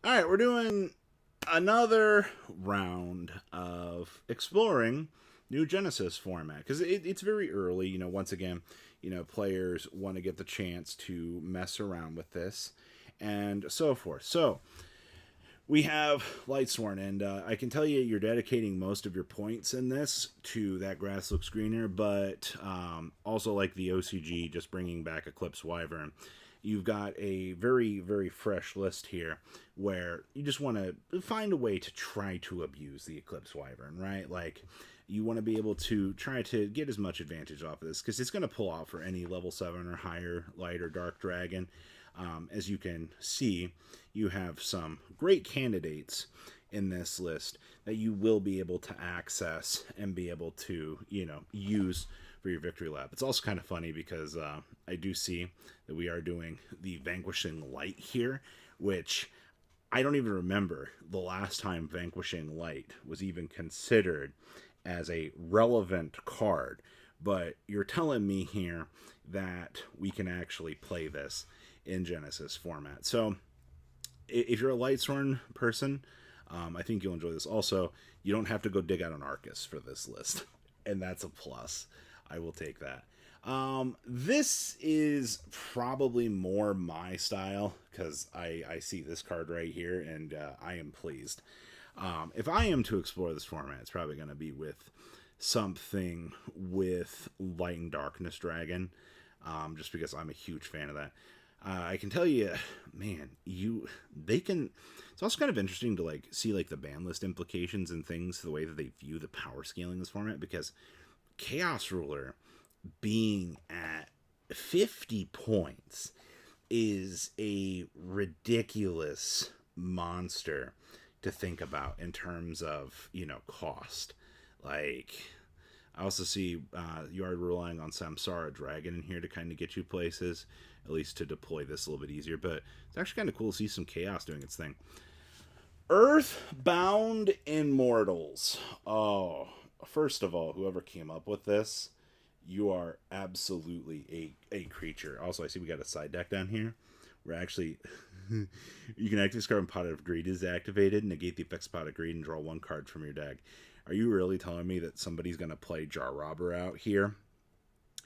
All right, we're doing another round of exploring new Genesys format because it's very early. Once again, players want to get the chance to mess around with this and so forth. So we have Lightsworn, and I can tell you you're dedicating most of your points in this to that grass looks greener, but also like the OCG, just bringing back Eclipse Wyvern. You've got a very, very fresh list here where you just want to find a way to try to abuse the Eclipse Wyvern, right? Like, you want to be able to try to get as much advantage off of this because it's going to pull out for any level 7 or higher light or dark dragon. As you can see, you have some great candidates in this list that you will be able to access and be able to, use for your victory lap. It's also kind of funny because I do see that we are doing the Vanquishing Light here, which I don't even remember the last time Vanquishing Light was even considered as a relevant card. But you're telling me here that we can actually play this in Genesys format. So if you're a Lightsworn person, I think you'll enjoy this. Also, you don't have to go dig out an Arcus for this list, and that's a plus. I will take that. This is probably more my style because I see this card right here, and I am pleased. If I am to explore this format, it's probably going to be with something with Light and Darkness Dragon, just because I'm a huge fan of that. I can tell you, man, they can. It's also kind of interesting to see the ban list implications and things, the way that they view the power scaling in this format, because Chaos Ruler being at 50 points is a ridiculous monster to think about in terms of cost. I also see you are relying on Samsara Dragon in here to kind of get you places, at least to deploy this a little bit easier, but it's actually kind of cool to see some Chaos doing its thing. Earthbound Immortals. Oh, first of all, whoever came up with this, you are absolutely a creature. Also, I see we got a side deck down here. We're actually, you can activate this card when Pot of Greed is activated, negate the effects of Pot of Greed, and draw one card from your deck. Are you really telling me that somebody's going to play Jar Robber out here,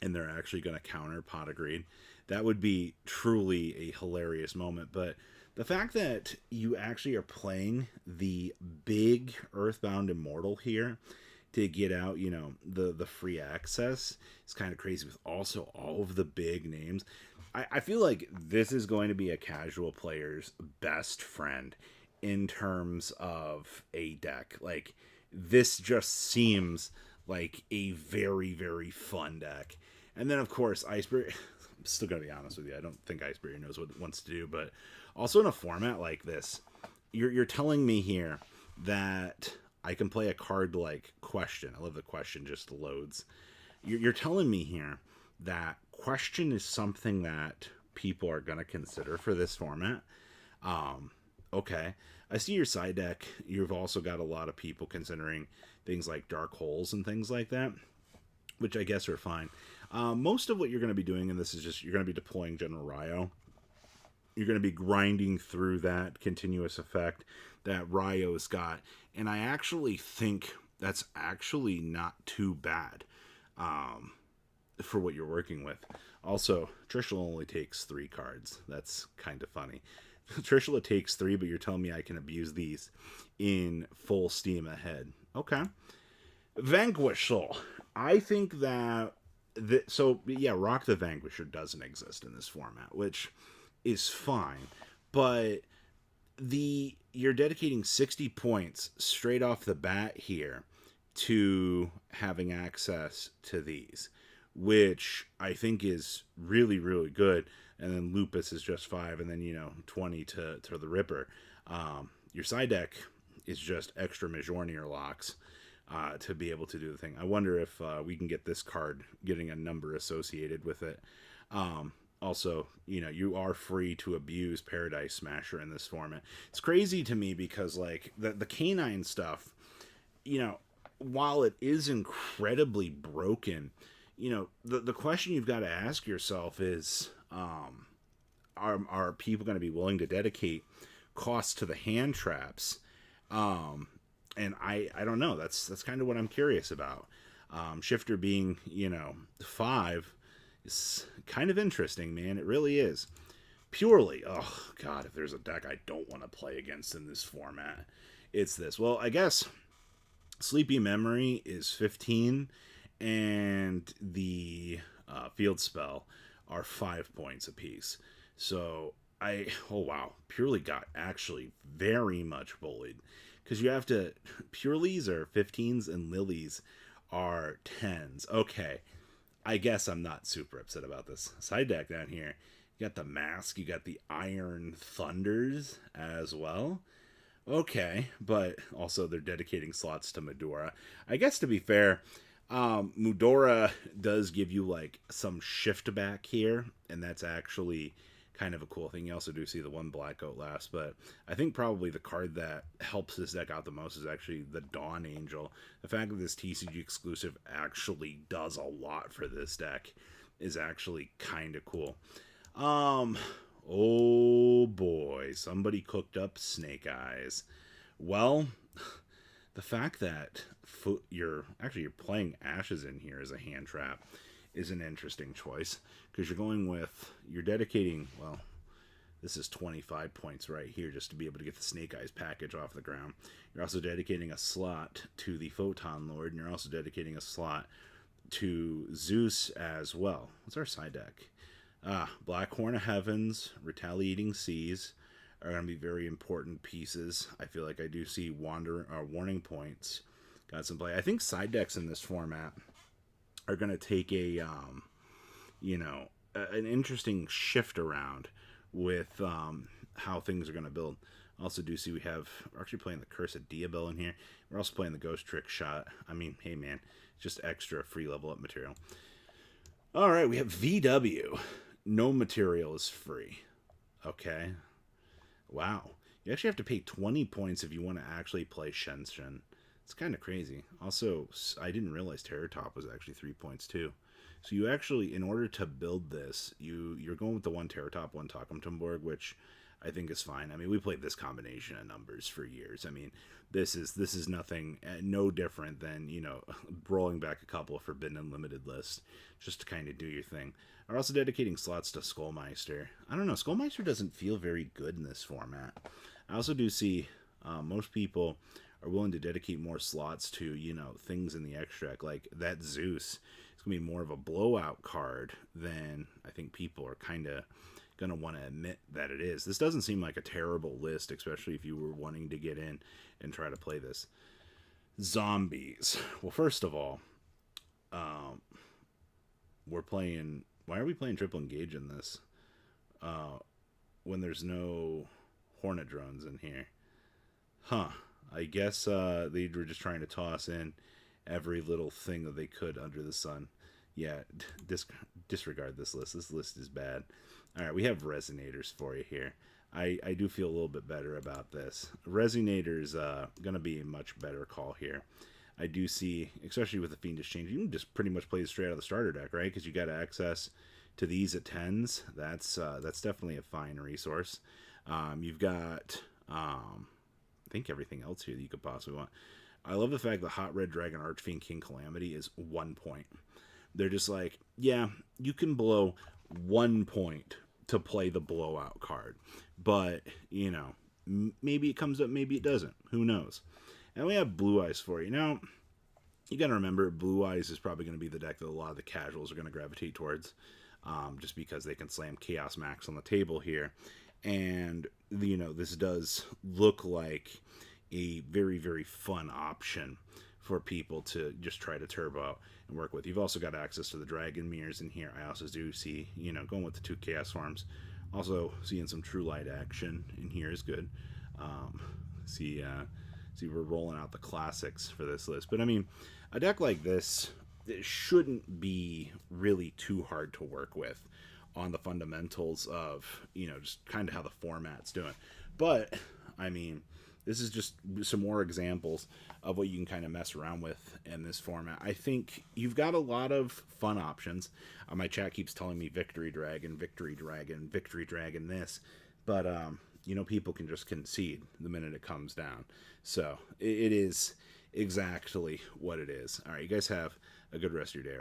and they're actually going to counter Pot of Greed? That would be truly a hilarious moment, but the fact that you actually are playing the big Earthbound Immortal here to get out, the free access is kind of crazy with also all of the big names. I feel like this is going to be a casual player's best friend in terms of a deck. This just seems like a very, very fun deck. And then, of course, Iceberg. I'm still going to be honest with you. I don't think Iceberg knows what it wants to do. But also in a format like this, you're telling me here that I can play a card like Question. I love the Question just loads. You're telling me here that Question is something that people are going to consider for this format. Okay. I see your side deck. You've also got a lot of people considering things like Dark Holes and things like that, which I guess are fine. Most of what you're going to be doing in this is just you're going to be deploying General Ryo. You're going to be grinding through that continuous effect that Ryo's got. And I actually think that's actually not too bad for what you're working with. Also, Trishula only takes 3 cards. That's kind of funny. Trishula takes 3, but you're telling me I can abuse these in full steam ahead. Okay. Vanquish. I think that... Rock the Vanquisher doesn't exist in this format, which is fine, but you're dedicating 60 points straight off the bat here to having access to these, which I think is really, really good. And then Lupus is just 5, and then 20 to the Ripper. Your side deck is just extra Mjolnir locks to be able to do the thing. I wonder if we can get this card getting a number associated with it. Also, you are free to abuse Paradise Smasher in this format. It's crazy to me because, the canine stuff, while it is incredibly broken, the question you've got to ask yourself is, are people going to be willing to dedicate cost to the hand traps. And I don't know. That's kind of what I'm curious about. Shifter being 5 is kind of interesting, man. It really is. Purrely, oh god, if there's a deck I don't want to play against in this format, it's this. Well, I guess Sleepy Memory is 15, and the field spell are 5 points apiece. So oh wow, Purrely got actually very much bullied, because you have to, Purrelys are 15s and Lilies are 10s. Okay, I guess I'm not super upset about this side deck down here. You got the Mask, you got the Iron Thunders as well. Okay, but also they're dedicating slots to Medora. I guess, to be fair, Mudora does give you like some shift back here, and that's actually kind of a cool thing. You also do see the one Black Outlast, but I think probably the card that helps this deck out the most is actually the Dawn Angel. The fact that this TCG exclusive actually does a lot for this deck is actually kind of cool. Oh boy, somebody cooked up Snake Eyes. Well, the fact that you're playing Ashes in here as a hand trap is an interesting choice, because you're dedicating, well, this is 25 points right here just to be able to get the Snake Eyes package off the ground. You're also dedicating a slot to the Photon Lord, and you're also dedicating a slot to Zeus as well. What's our side deck? Black Horn of Heavens, Retaliating Seas are going to be very important pieces. I feel like I do see Warning Points got some play. I think side decks in this format are going to take an interesting shift around with how things are going to build. Also do see we're actually playing the Curse of Diabel in here. We're also playing the Ghost Trick Shot. I mean, hey man, just extra free level up material. All right, we have VW. No material is free. Okay. Wow. You actually have to pay 20 points if you want to actually play Shenshin. It's kind of crazy. Also, I didn't realize Terror Top was actually 3 points too. So you actually, in order to build this, you're going with the one Terror Top, one Takumtumborg, which I think is fine. I mean, we played this combination of numbers for years. I mean, this is nothing, no different than, rolling back a couple of Forbidden Unlimited lists just to kind of do your thing. Are also dedicating slots to Skullmeister. I don't know, Skullmeister doesn't feel very good in this format. I also do see most people are willing to dedicate more slots to, things in the extract, like that Zeus. It's going to be more of a blowout card than I think people are kind of going to want to admit that it is. This doesn't seem like a terrible list, especially if you were wanting to get in and try to play this. Zombies. Well, first of all, why are we playing Triple Engage in this when there's no Hornet drones in here? I guess they were just trying to toss in every little thing that they could under the sun. Yeah, disregard this list. This list is bad. All right, we have Resonators for you here. I do feel a little bit better about this. Resonators going to be a much better call here. I do see, especially with the Fiendish Change, you can just pretty much play it straight out of the starter deck, right? Because you got access to these at 10s. That's definitely a fine resource. You've got, I think, everything else here that you could possibly want. I love the fact that Hot Red Dragon Archfiend King Calamity is 1 point. They're just like, yeah, you can blow 1 point to play the blowout card. But, maybe it comes up, maybe it doesn't. Who knows? And we have Blue Eyes for you. Now, you got to remember, Blue Eyes is probably going to be the deck that a lot of the casuals are going to gravitate towards, just because they can slam Chaos Max on the table here. And, this does look like a very, very fun option for people to just try to turbo out and work with. You've also got access to the Dragon Mirrors in here. I also do see, going with the 2 Chaos Forms. Also, seeing some True Light action in here is good. See, we're rolling out the classics for this list. But, I mean, a deck like this, it shouldn't be really too hard to work with on the fundamentals of, just kind of how the format's doing. But, I mean, this is just some more examples of what you can kind of mess around with in this format. I think you've got a lot of fun options. My chat keeps telling me Victory Dragon, Victory Dragon, Victory Dragon this. But you know, people can just concede the minute it comes down. So it is exactly what it is. All right, you guys have a good rest of your day.